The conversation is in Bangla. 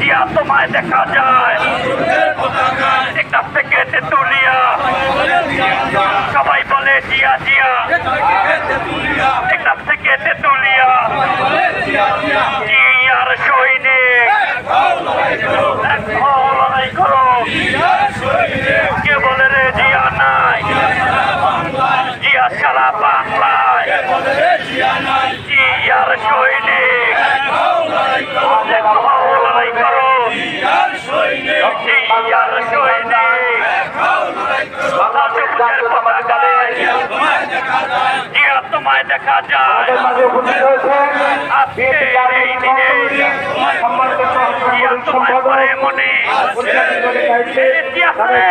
জিয়া তোমায় দেখা যায় একটা থেকে তেতুলিয়া সবাই বলে জিয়া জিয়া একটা থেকে তেতুলিয়া জিয়ার সৈনিক লড়াই করো কে বলে রে জিয়া নাই জিয়া সারা বাংলায় জিয়ার সৈনিক লড়াই করো জিয়ার সৈনিক জিয়া তোমায় দেখা যায় আজকে এই দিনে জিয়া তোমায় করে মনে ইতিহাসে